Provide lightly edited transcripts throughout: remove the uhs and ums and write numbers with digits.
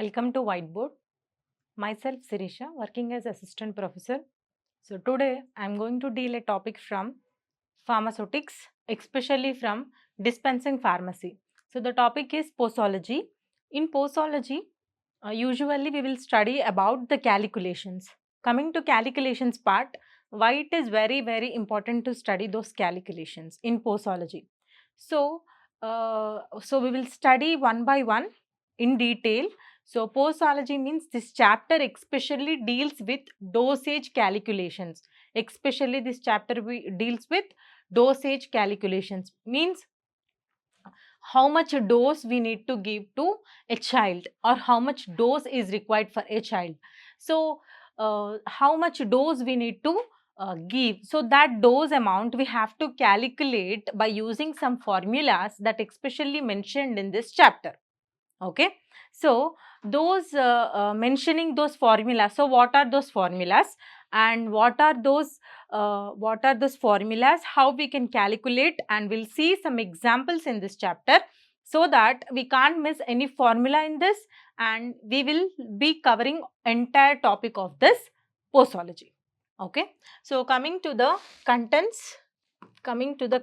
Welcome to Whiteboard. Myself Sirisha, working as assistant professor. So today I am going to deal a topic from pharmaceutics, especially from dispensing pharmacy. So the topic is posology. In posology, usually we will study about the calculations. Coming to calculations part, why it is very important to study those calculations in posology. So we will study one by one in detail. So posology means this chapter especially deals with dosage calculations. Especially this chapter deals with dosage calculations, means how much dose we need to give to a child or how much dose is required for a child. So how much dose we need to give. So that dose amount we have to calculate by using some formulas that especially mentioned in this chapter. Okay, so those mentioning those formulas. So what are those formulas and what are those formulas, how we can calculate, and we'll see some examples in this chapter so that we can't miss any formula in this, and we will be covering entire topic of this posology. Okay, so coming to the contents. So coming to the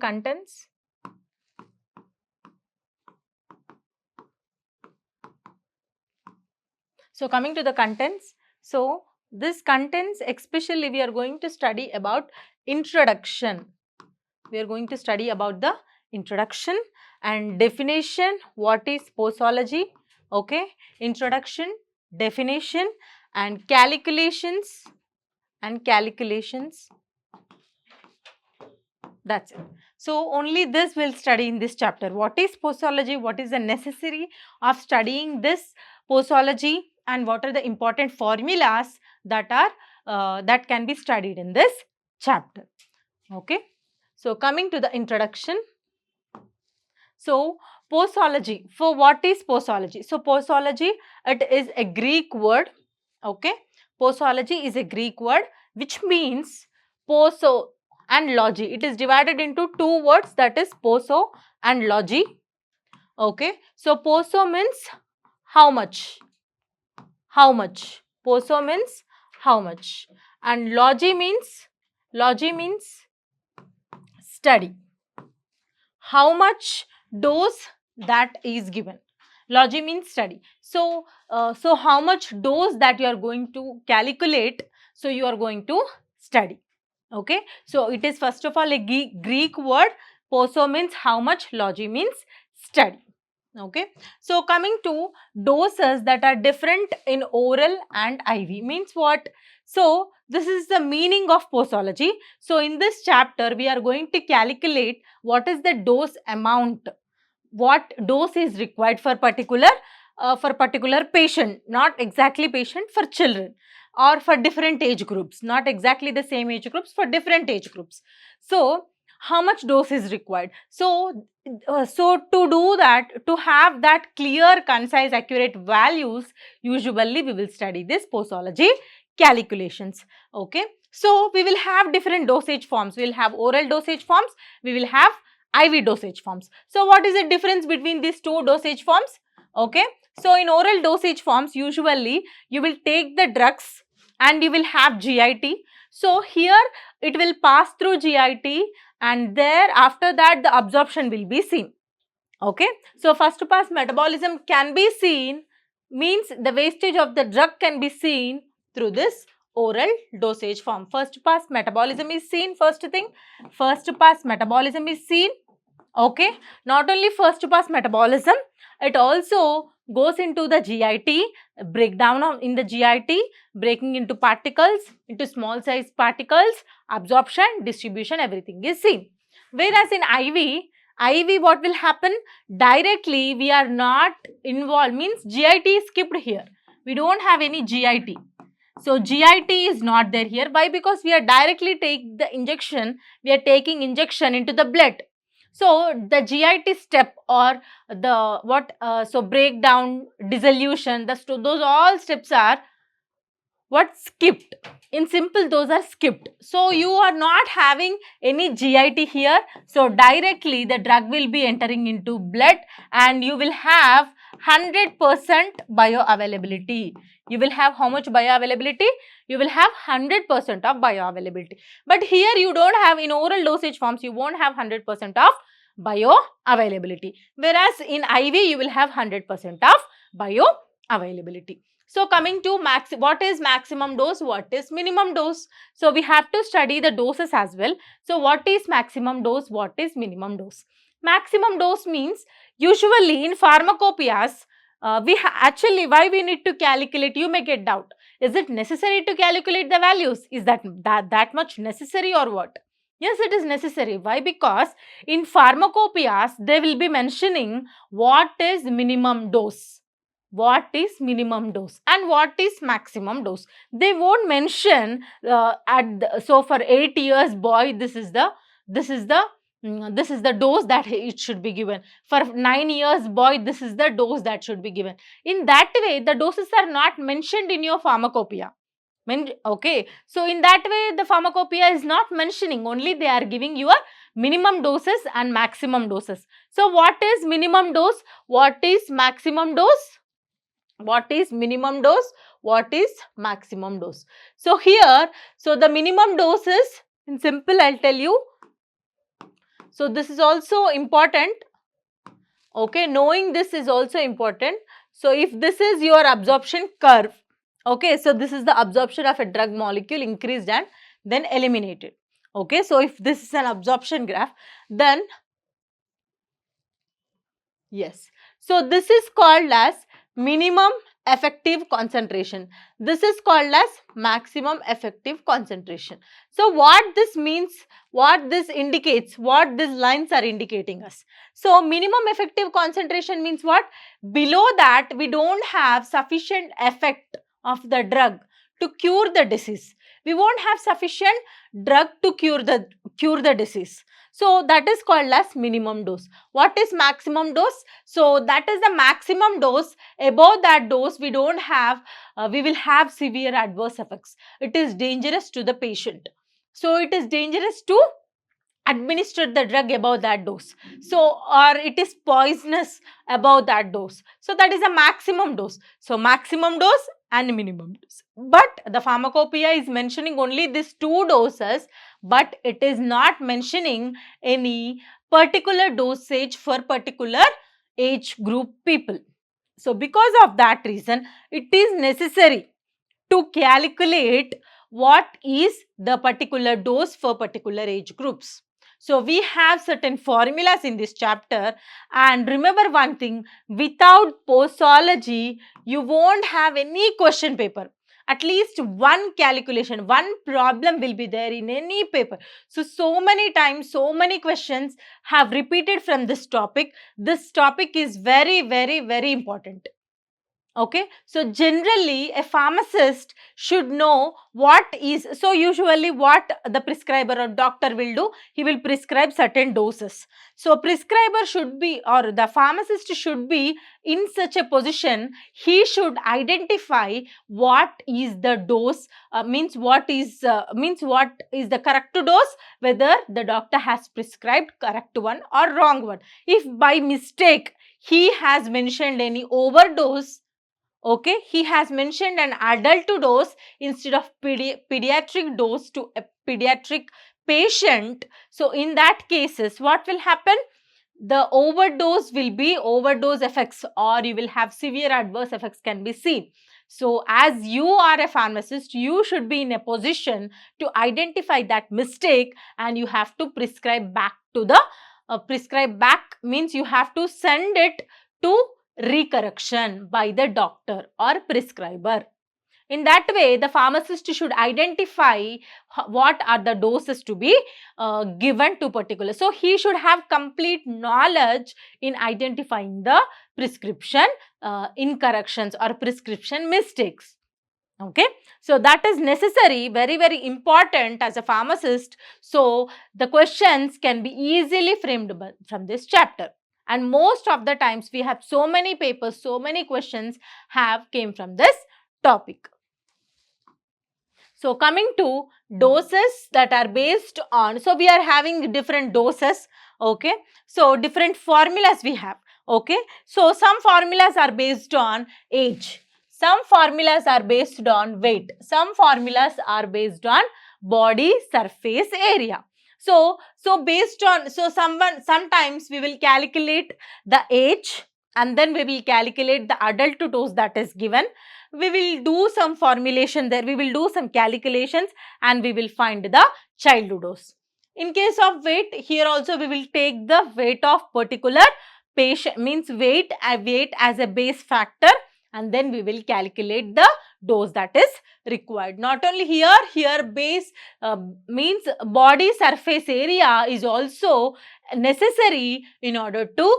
contents, so this contents especially we are going to study about introduction. We are going to study about the introduction and definition, what is posology, okay, introduction, definition and calculations, that's it. So only this we'll study in this chapter. What is posology, what is the necessary of studying this posology, and what are the important formulas that are that can be studied in this chapter. Okay, so coming to the introduction. So posology, for what is posology? So posology, it is a Greek word. Okay, posology is a Greek word which means poso and logy. It is divided into two words, that is poso and logy. Okay, so poso means how much, poso means how much, and logy means study, how much dose that is given. Logy means study. So so how much dose that you are going to calculate, so you are going to study. Okay, so it is first of all a Greek word. Poso means how much, logy means study. Okay, so coming to doses that are different in oral and IV means what? So this is the meaning of posology. So in this chapter we are going to calculate what is the dose amount, what dose is required for particular patient, not exactly patient, for children or for different age groups, not exactly the same age groups, for different age groups. So how much dose is required? So so to do that, to have that clear, concise, accurate values, usually we will study this posology calculations. Okay, so we will have different dosage forms. We will have oral dosage forms, we will have IV dosage forms. So what is the difference between these two dosage forms? Okay, so in oral dosage forms, usually you will take the drugs and you will have GIT. So here it will pass through GIT, and there after that the absorption will be seen. Okay, so first pass metabolism can be seen, means the wastage of the drug can be seen through this oral dosage form. First pass metabolism is seen, first thing, first pass metabolism is seen. Okay, not only first pass metabolism, it also goes into the GIT, breakdown of in the GIT, breaking into particles, into small size particles, absorption, distribution, everything is seen. Whereas in IV what will happen? Directly we are not involved, means GIT is skipped here. We don't have any GIT. So GIT is not there here. Why? Because we are directly take the injection, we are taking injection into the blood. So the GIT step or the so breakdown, dissolution, those all steps are what? Skipped. In simple, those are skipped. So you are not having any GIT here. So directly the drug will be entering into blood, and you will have 100% bioavailability. You will have how much bioavailability? You will have 100% of bioavailability. But here you don't have, in oral dosage forms, you won't have 100% of bioavailability. Whereas in IV, you will have 100% of bioavailability. So coming to what is maximum dose, what is minimum dose? So we have to study the doses as well. So what is maximum dose, what is minimum dose? Maximum dose means usually in pharmacopoeias, actually why we need to calculate, you may get doubt. Is it necessary to calculate the values? Is that much necessary or what? Yes, it is necessary. Why? Because in pharmacopoeias, they will be mentioning what is minimum dose, what is minimum dose and what is maximum dose. They won't mention so for 8 years boy, this is the dose that it should be given. For 9 years boy, this is the dose that should be given. In that way, the doses are not mentioned in your pharmacopoeia. Okay, so in that way, the pharmacopoeia is not mentioning, only they are giving your minimum doses and maximum doses. So what is minimum dose? What is maximum dose? What is minimum dose? What is maximum dose? So here, so the minimum dose is, in simple, I'll tell you. So this is also important. Okay, knowing this is also important. So if this is your absorption curve, okay, so this is the absorption of a drug molecule increased and then eliminated. Okay, so if this is an absorption graph, then yes, so this is called as minimum effective concentration. This is called as maximum effective concentration. So what this means, what this indicates, what these lines are indicating us. So minimum effective concentration means what? Below that, we don't have sufficient effect of the drug to cure the disease. We won't have sufficient drug to cure the disease. So that is called as minimum dose. What is maximum dose? So that is the maximum dose. Above that dose, we don't have, we will have severe adverse effects. It is dangerous to the patient. So it is dangerous to administer the drug above that dose. So, or it is poisonous above that dose. So that is a maximum dose. So maximum dose and minimum dose. But the pharmacopoeia is mentioning only these two doses, but it is not mentioning any particular dosage for particular age group people. So because of that reason, it is necessary to calculate what is the particular dose for particular age groups. So we have certain formulas in this chapter, and remember one thing, without posology, you won't have any question paper. At least one calculation, one problem will be there in any paper. So many times, so many questions have repeated from this topic. This topic is very, very, very important. Okay, so generally a pharmacist should know what is, so usually what the prescriber or doctor will do, he will prescribe certain doses. So prescriber should be, or the pharmacist should be in such a position, he should identify what is the dose, means what is the correct dose, whether the doctor has prescribed correct one or wrong one. If by mistake he has mentioned any overdose, okay, he has mentioned an adult dose instead of pediatric dose to a pediatric patient. So in that cases, what will happen? The overdose will be overdose effects, or you will have severe adverse effects can be seen. So as you are a pharmacist, you should be in a position to identify that mistake, and you have to prescribe back to the, prescribe back means you have to send it to recorrection by the doctor or prescriber. In that way, the pharmacist should identify what are the doses to be given to particular. So he should have complete knowledge in identifying the prescription incorrections or prescription mistakes. Okay, so that is necessary, very, very important as a pharmacist. So the questions can be easily framed from this chapter. And most of the times we have so many papers, so many questions have came from this topic. So coming to doses that are based on, so we are having different doses, okay. So different formulas we have, Okay, so some formulas are based on age, some formulas are based on weight, some formulas are based on body surface area. So based on, sometimes we will calculate the age and then we will calculate the adult dose that is given. We will do some formulation there, we will do some calculations and we will find the child dose. In case of weight, here also we will take the weight of particular patient, means weight as a base factor, and then we will calculate the dose that is required. Not only here base means body surface area is also necessary in order to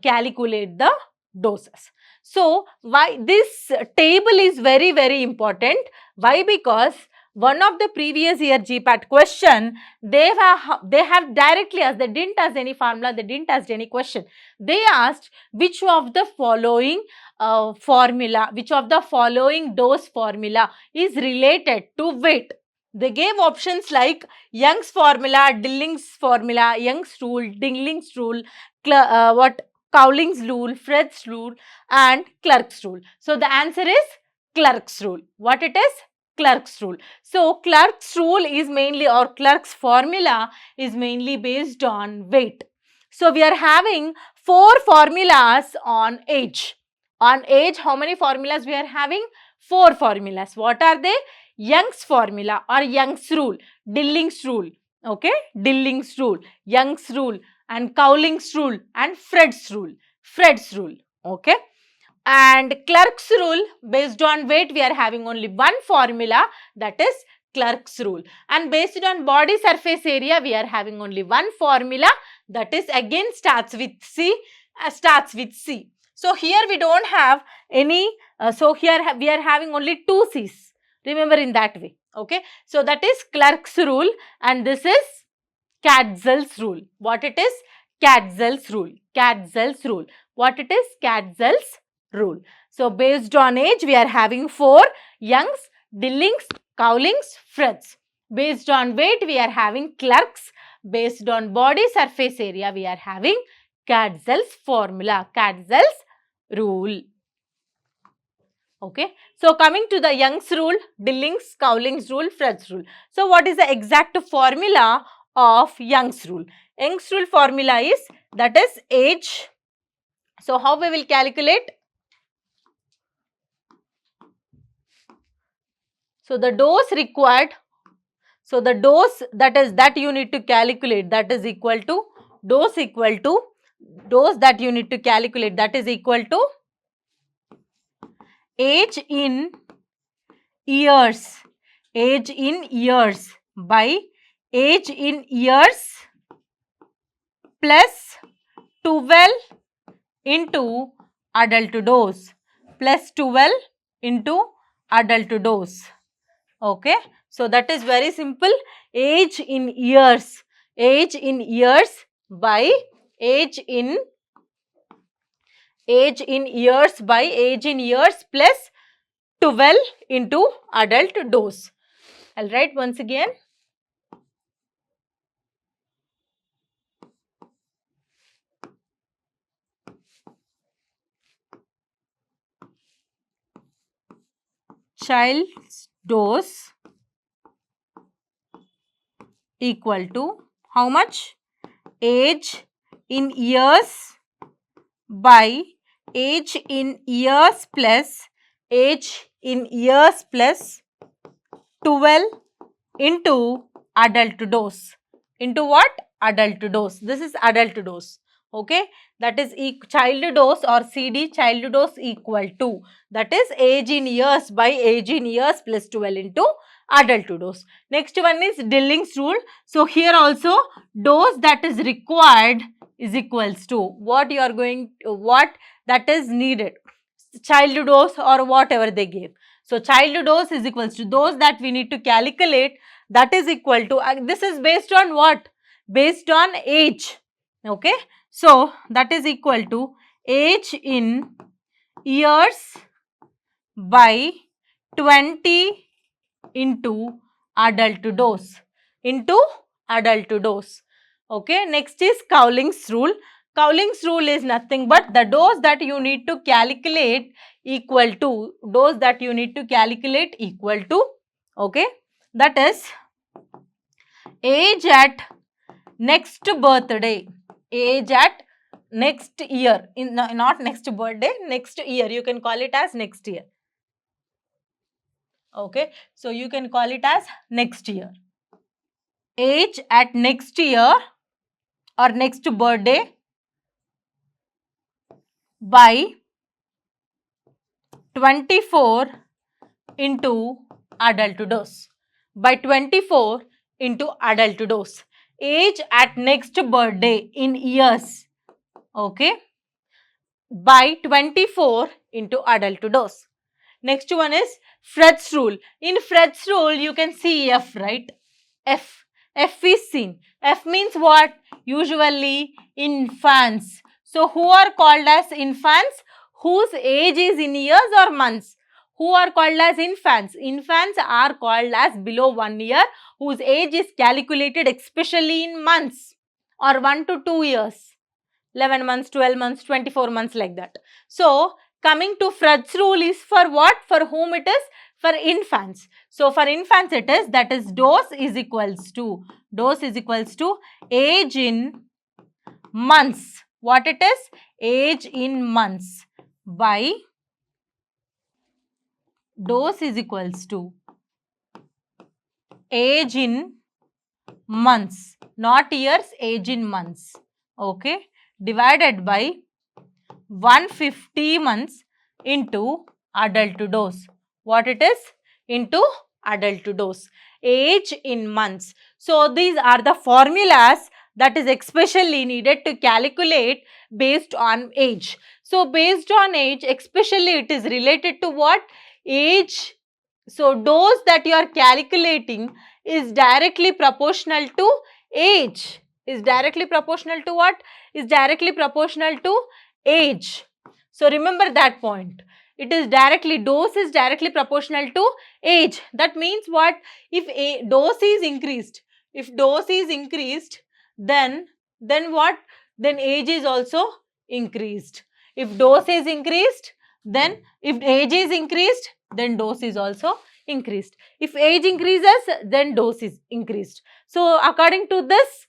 calculate the doses. So why this table is very, very important? Why? Because one of the previous year GPAT question, they have directly asked, they didn't ask any formula, they didn't ask any question. They asked which of the following which of the following dose formula is related to weight. They gave options like Young's formula, Dilling's formula, Young's rule, Dingling's rule, Cowling's rule, Fred's rule and Clerk's rule. So the answer is Clerk's rule. What it is? Clerk's rule. So Clerk's rule is mainly, or Clerk's formula is mainly based on weight. So we are having 4 formulas on age. On age, how many formulas we are having? 4 formulas. What are they? Young's formula or Young's rule, Dilling's rule, okay, Dilling's rule, Young's rule and Cowling's rule and Fred's rule, okay. And Clerk's rule, based on weight, we are having only one formula, that is Clerk's rule. And based on body surface area, we are having only one formula, that is again starts with C. So here we don't have any, so here we are having only 2 C's. Remember in that way, okay. So that is Clerk's rule and this is Katzell's rule. What it is? Katzell's rule. Katzell's rule. What it is? Katzell's rule. So based on age, we are having 4 Young's, Dilling's, Cowling's, Fred's. Based on weight, we are having Clerk's. Based on body surface area, we are having Katzell's formula, Katzell's rule. Okay. So coming to the Young's rule, Dilling's, Cowling's rule, Fred's rule. So what is the exact formula of Young's rule? Young's rule formula is, that is age. So how we will calculate? So the dose required, so the dose that you need to calculate, that is equal to dose that you need to calculate, that is equal to age in years by age in years plus 12 into adult dose, plus 12 into adult dose. Okay. So that is very simple. Age in years by age in years by age in years plus 12 into adult dose. I'll write once again. Child's dose equal to how much? Age in years by age in years plus 12 into adult dose. Into what? Adult dose. This is adult dose. Okay. That is child dose or CD, child dose equal to, that is age in years by age in years plus 12 into adult dose. Next one is Dilling's rule. So here also dose that is required is equals to what you are going to, what that is needed, child dose or whatever they give. So child dose is equals to dose that we need to calculate, that is equal to, this is based on what? Based on age. Okay. So that is equal to age in years by 20 into adult dose. Okay. Next is Cowling's rule. Cowling's rule is nothing but the dose that you need to calculate equal to, okay, that is age at next birthday, age at next year, not next birthday, next year, you can call it as next year. Okay, so you can call it as next year. Age at next year or next birthday by 24 into adult dose. By 24 into adult dose. Age at next birthday in years. Okay. By 24 into adult dose. Next one is Fred's rule. In Fred's rule, you can see F, right? F. F is seen. F means what? Usually infants. So, who are called as infants? Whose age is in years or months? Who are called as infants? Infants are called as below 1 year, whose age is calculated especially in months or 1 to 2 years. 11 months, 12 months, 24 months, like that. So, coming to Fred's rule is for what? For whom it is? For infants. So, for infants it is, that is dose is equals to age in months. What it is? Age in months by dose is equals to age in months, not years, age in months. Okay, divided by 150 months into adult dose. What it is? Into adult dose. Age in months. So, these are the formulas that is especially needed to calculate based on age. So, based on age, especially it is related to what? Age. So, dose that you are calculating is directly proportional to age. Is directly proportional to what? Is directly proportional to age. So, remember that point. It is directly, dose is directly proportional to age. That means what? If a dose is increased, then what? Then age is also increased. If dose is increased, then if age is increased, then dose is also increased. If age increases, then dose is increased. So, according to this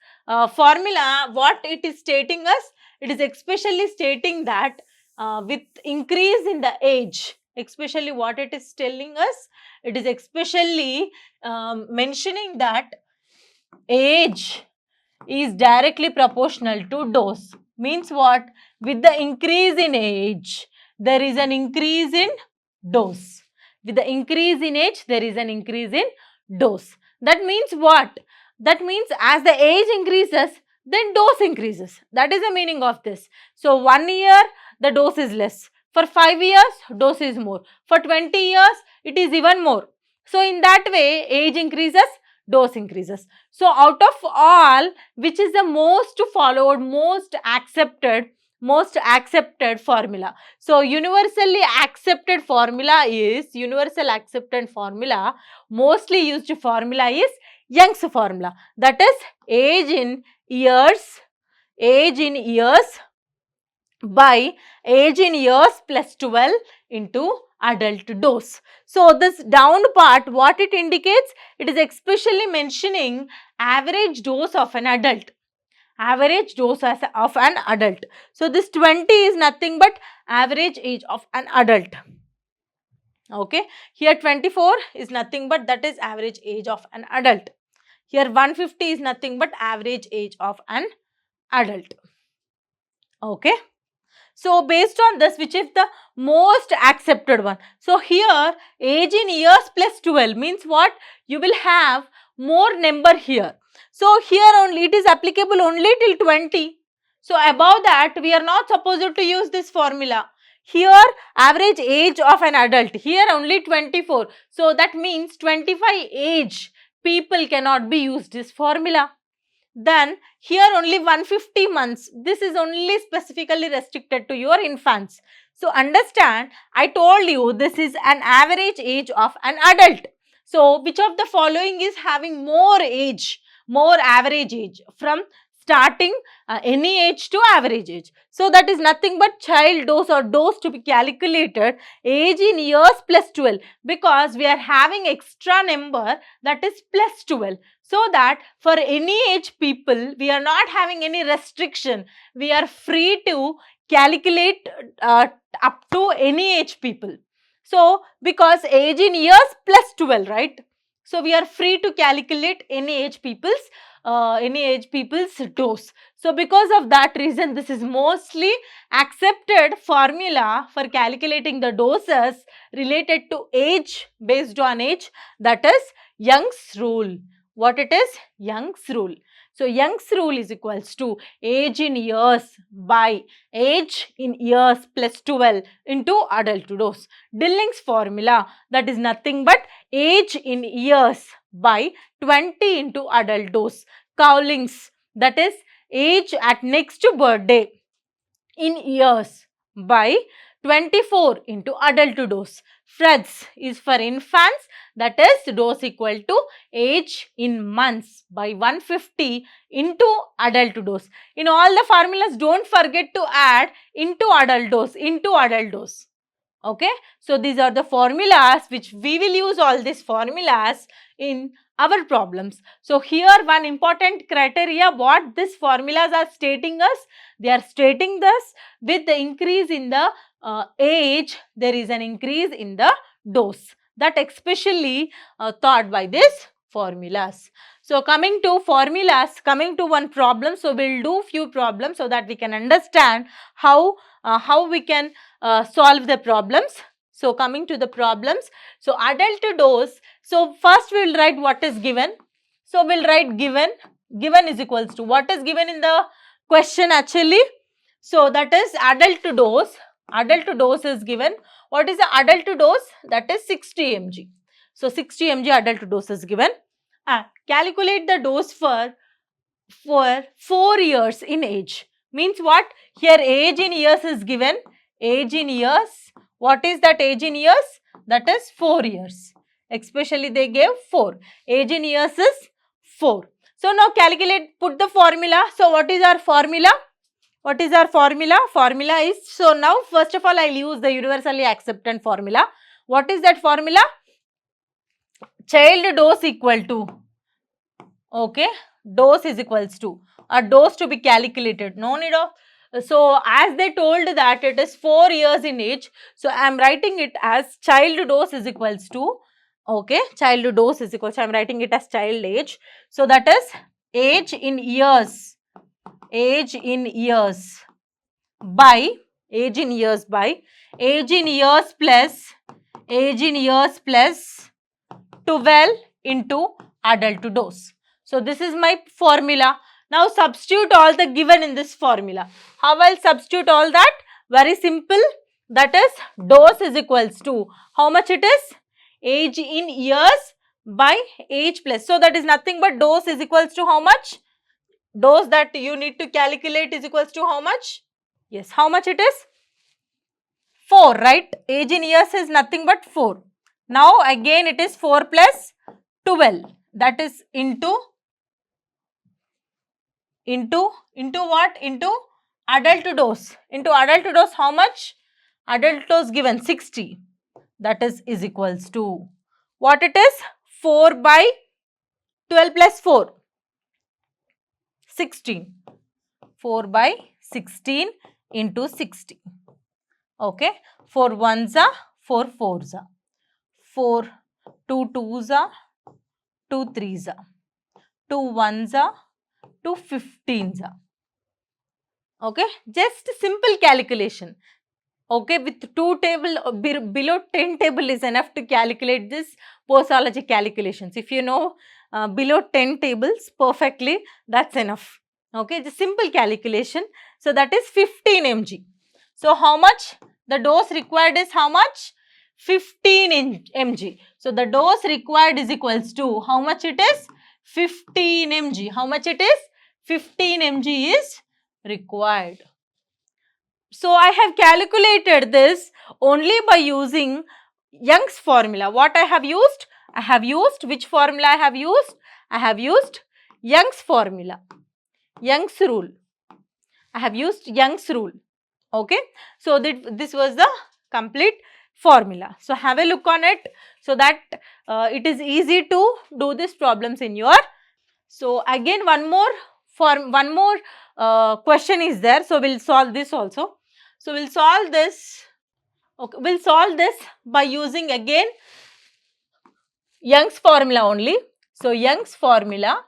formula, what it is stating us? It is especially stating that with increase in the age, especially what it is telling us, it is especially mentioning that age is directly proportional to dose. Means what? With the increase in age, there is an increase in dose. With the increase in age, there is an increase in dose. That means what? That means as the age increases, then dose increases. That is the meaning of this. So, 1 year, the dose is less. For 5 years, dose is more. For 20 years, it is even more. So, in that way, age increases, dose increases. So, out of all, which is the most followed, most accepted formula? So, universally accepted formula, mostly used formula is Young's formula. That is age in years by age in years plus 12 into adult dose. So, this down part, what it indicates? It is especially mentioning average dose of an adult. Average dose of an adult. So, this 20 is nothing but average age of an adult. Okay. Here 24 is nothing but that is average age of an adult. Here 150 is nothing but average age of an adult. Okay. So, based on this, which is the most accepted one? So, here age in years plus 12 means what? You will have more number here. So, here only it is applicable only till 20. So, above that we are not supposed to use this formula. Here average age of an adult, here only 24. So, that means 25 age people cannot be used this formula. Then here only 150 months, this is only specifically restricted to your infants. So, understand, I told you this is an average age of an adult. So, which of the following is having more age, more average age? From starting any age to average age. So that is nothing but child dose or dose to be calculated age in years plus 12, because we are having extra number that is plus 12. So that for any age people, we are not having any restriction. We are free to calculate up to any age people. So because age in years plus 12, right? So we are free to calculate any age people's dose. So because of that reason, this is mostly accepted formula for calculating the doses related to age, based on age, that is Young's rule. What it is? Young's rule. So Young's rule is equals to age in years by age in years plus 12 into adult dose. Dilling's formula, that is nothing but age in years by 20 into adult dose. Cowling's, that is age at next birthday in years by 24 into adult dose. Fred's is for infants, that is dose equal to age in months by 150 into adult dose. In all the formulas, don't forget to add into adult dose. Okay, so these are the formulas which we will use, all these formulas in our problems. So here one important criteria, what these formulas are stating us, they are stating this with the increase in the age, there is an increase in the dose, that especially thought by these formulas. So coming to formulas, coming to one problem, so we will do few problems so that we can understand how we can solve the problems. So coming to the problems, so adult dose, so first we will write what is given. So we will write given is equals to, what is given in the question actually? So that is adult dose is given. What is the adult dose? That is 60 mg. So 60 mg adult dose is given. Calculate the dose for 4 years in age. Means what? Here age in years is given. Age in years. What is that age in years? That is 4 years. Especially they gave 4. Age in years is 4. So now calculate, put the formula. So what is our formula? What is our formula? Formula is, so now first of all I will use the universally accepted formula. What is that formula? Child dose equal to, okay, dose is equals to, a dose to be calculated, no need of, so as they told that it is 4 years in age, so I am writing it as child dose is equals to, okay, child dose is equals to, I am writing it as child age. So that is age in years by age in years plus 12 into adult dose. So this is my formula. Now substitute all the given in this formula. How I will substitute all that? Very simple. That is dose is equals to, how much it is? Age in years by age plus. So that is nothing but dose is equals to how much? Dose that you need to calculate is equals to how much? Yes, how much it is? 4, right? Age in years is nothing but 4. Now again it is 4 plus 12, that is into what? Into adult dose. Into adult dose how much? Adult dose given 60, that is equals to, what it is? 4 by 12 plus 4, 16. 4 by 16 into 60. Okay, 4 ones are 4 fours are 4 2 twos are 2 threes are 2 ones are 2 15s are. Okay, just simple calculation. Okay, with 2 table below 10 table is enough to calculate this posology calculations. If you know below 10 tables perfectly, that's enough. Okay, the simple calculation. So that is 15 mg. So how much? The dose required is how much? 15 mg. So the dose required is equals to, how much it is? 15 mg. How much it is? 15 mg is required. So I have calculated this only by using Young's formula. What I have used? I have used, which formula I have used? I have used Young's formula. Young's rule. I have used Young's rule. Okay. So this was the complete formula. So have a look on it so that it is easy to do these problems in your. So again one more question is there. So we'll solve this also. So we'll solve this. Okay, we'll solve this by using again Young's formula only. So Young's formula,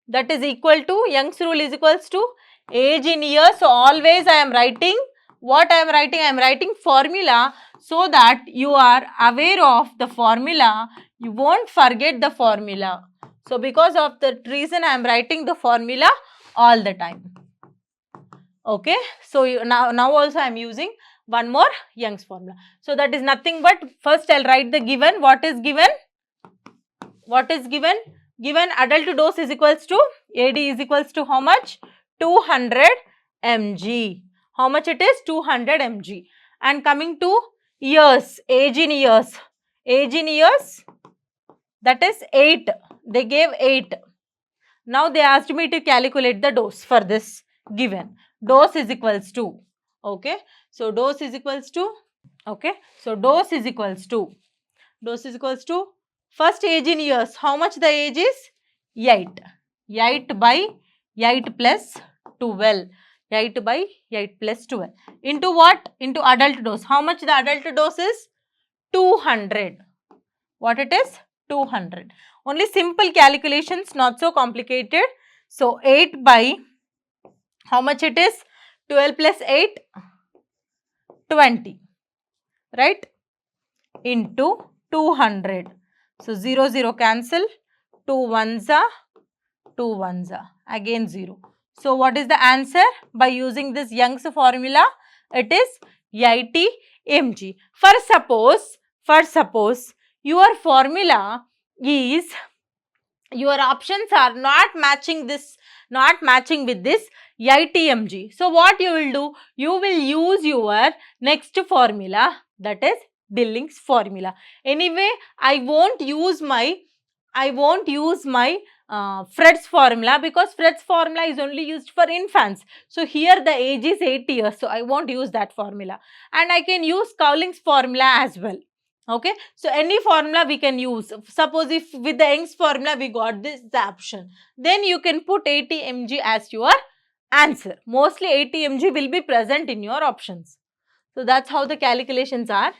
that is equal to, Young's rule is equals to age in years. So always I am writing, what I am writing? I am writing formula so that you are aware of the formula. You won't forget the formula. So because of that reason I am writing the formula all the time. Okay. So now also I am using one more Young's formula. So that is nothing but, first I'll write the given. What is given? What is given? Given adult dose is equals to, AD is equals to how much? 200 mg. How much it is? 200 mg. And coming to years, age in years. Age in years, that is 8. They gave 8. Now they asked me to calculate the dose for this given. Dose is equals to, okay. So dose is equals to, okay. So dose is equals to, first age in years. How much the age is? 8. 8 by 8 plus 12. 8 by 8 plus 12. Into what? Into adult dose. How much the adult dose is? 200. What it is? 200. Only simple calculations, not so complicated. So 8 by, how much it is? 12 plus 8? 20. Right? Into 200. So 0, 0 cancel. 2 ones are 2 ones are. Again 0. So what is the answer? By using this Young's formula, it is 80 mg. For suppose your formula is, your options are not matching this, not matching with this 80 mg. So what you will do? You will use your next formula, that is Dilling's formula. Anyway, I won't use my Fred's formula, because Fred's formula is only used for infants. So here the age is 8 years. So I won't use that formula. And I can use Cowling's formula as well. Okay. So any formula we can use. Suppose if with the Young's formula we got this the option, then you can put 80 mg as your answer. Mostly 80 mg will be present in your options. So that's how the calculations are.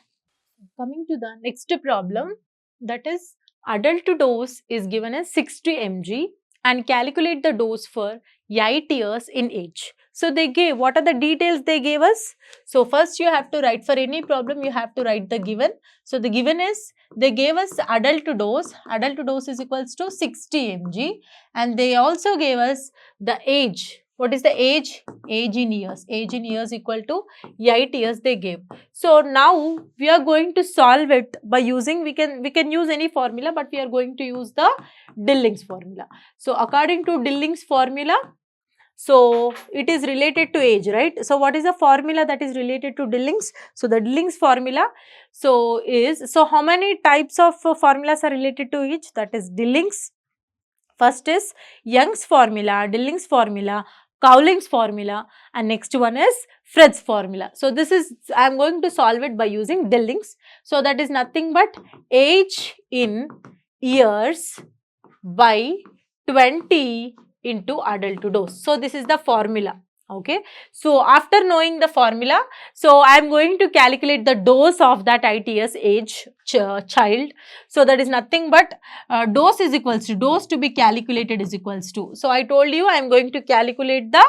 Coming to the next problem, that is adult dose is given as 60 mg and calculate the dose for 8 years in age. So they gave, what are the details they gave us? So first you have to write, for any problem you have to write the given. So the given is, they gave us adult dose is equals to 60 mg, and they also gave us the age. What is the age? Age in years. Age in years equal to 8 years they gave. So now we are going to solve it by using, we can use any formula, but we are going to use the Dilling's formula. So according to Dilling's formula, so it is related to age, right? So what is the formula that is related to Dilling's? So the Dilling's formula, so how many types of formulas are related to age? That is Dilling's. First is Young's formula, Dilling's formula, Cowling's formula, and next one is Fred's formula. So this is, I am going to solve it by using Dilling's. So that is nothing but age in years by 20 into adult dose. So this is the formula. Okay. So after knowing the formula, so I am going to calculate the dose of that ITS age child. So that is nothing but dose is equals to, dose to be calculated is equals to. So I told you I am going to calculate the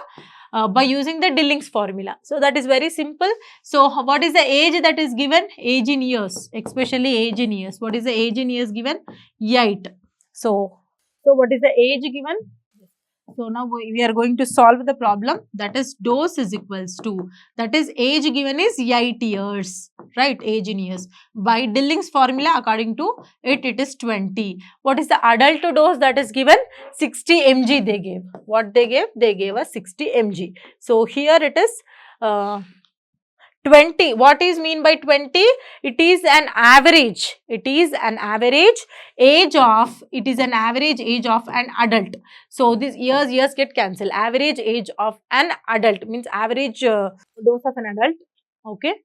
by using the Dilling's formula. So that is very simple. So what is the age that is given? Age in years, especially age in years. What is the age in years given? 8. So what is the age given? So now we are going to solve the problem, that is dose is equals to, that is age given is 8 years, right? Age in years. By Dilling's formula, according to it, it is 20. What is the adult dose that is given? 60 mg they gave. What they gave? They gave us 60 mg. So here it is 20. What is mean by 20? It is an average. It is an average age of, it is an average age of an adult. So, these years get cancelled. Average age of an adult means average dose of an adult. Okay.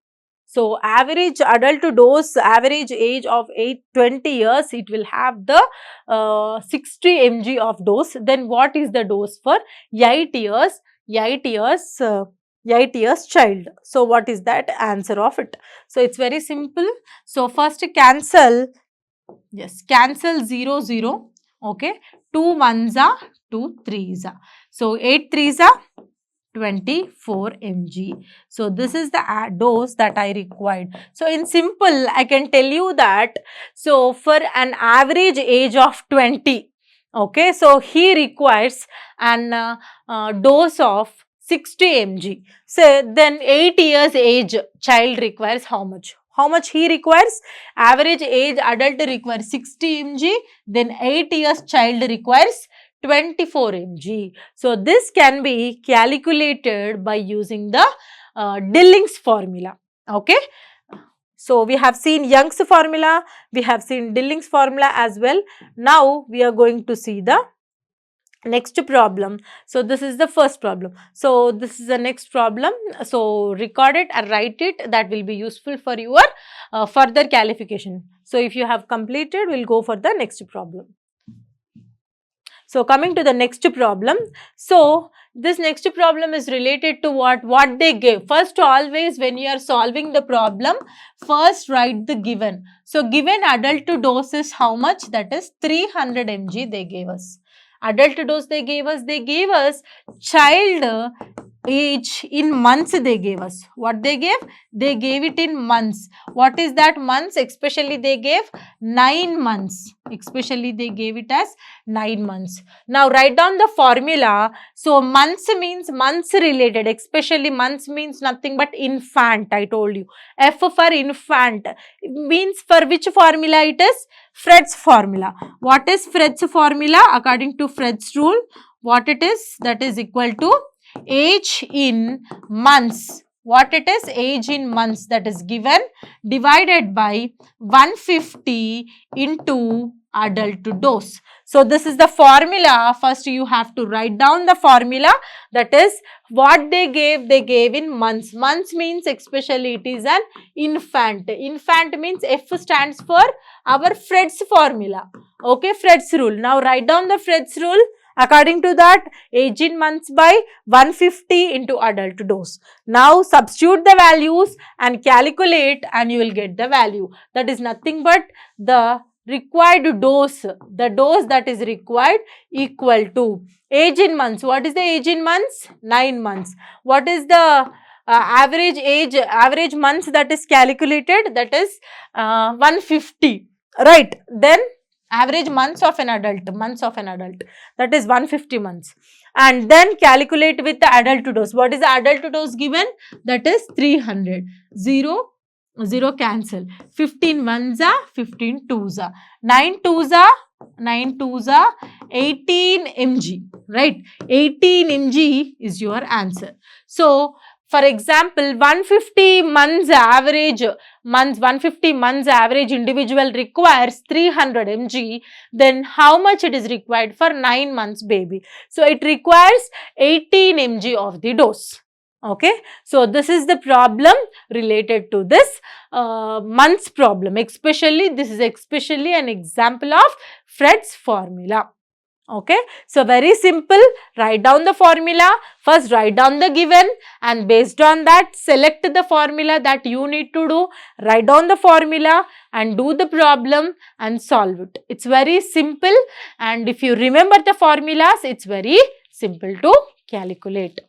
So, average adult dose, average age of 20 years, it will have the 60 mg of dose. Then what is the dose for 8 years, 8 years, 8 years child? So, what is that answer of it? So, it's very simple. So, first cancel, yes, cancel 0, 0, okay, 2 ones are 2 threes are. So, 8 threes are 24 mg. So, this is the dose that I required. So, in simple, I can tell you that, so for an average age of 20, okay, so he requires an dose of 60 mg. So, then 8 years age child requires how much? How much he requires? Average age adult requires 60 mg, then 8 years child requires 24 mg. So, this can be calculated by using the Dilling's formula. Okay. So, we have seen Young's formula, we have seen Dilling's formula as well. Now, we are going to see the next problem. So, this is the first problem. So, this is the next problem. So, record it and write it. That will be useful for your further qualification. So, if you have completed, we will go for the next problem. So, coming to the next problem. So, this next problem is related to what they gave. First, always when you are solving the problem, first write the given. So, given adult dose is how much? That is 300 mg they gave us. Adult dose they gave us child age in months they gave us. What they gave? They gave it in months. What is that months? Especially they gave 9 months. Especially they gave it as 9 months. Now write down the formula. So months means months related. Especially months means nothing but infant. I told you. F for infant means for which formula it is? Fred's formula. What is Fred's formula? According to Fred's rule, what it is? That is equal to age in months. What it is? Age in months, that is given, divided by 150 into adult dose. So, this is the formula. First, you have to write down the formula. That is what they gave in months. Months means especially it is an infant. Infant means F stands for our Fred's formula. Okay, Fred's rule. Now, write down the Fred's rule. According to that, age in months by 150 into adult dose. Now, substitute the values and calculate and you will get the value. That is nothing but the required dose, the dose that is required equal to age in months. What is the age in months? 9 months. What is the average age, average months that is calculated? That is 150, right? Then average months of an adult, that is 150 months, and then calculate with the adult dose. What is the adult dose given? That is 300. 0, 0 cancel. 15 ones are 15 twos are 9 twos are 18 mg, right? 18 mg is your answer. So, for example, 150 months average individual requires 300 mg. Then how much it is required for 9 months baby? So, it requires 18 mg of the dose. Okay. So, this is the problem related to this months problem. Especially, this is especially an example of Fred's formula. Okay. So, very simple. Write down the formula. First, write down the given and based on that, select the formula that you need to do. Write down the formula and do the problem and solve it. It's very simple, and if you remember the formulas, it's very simple to calculate.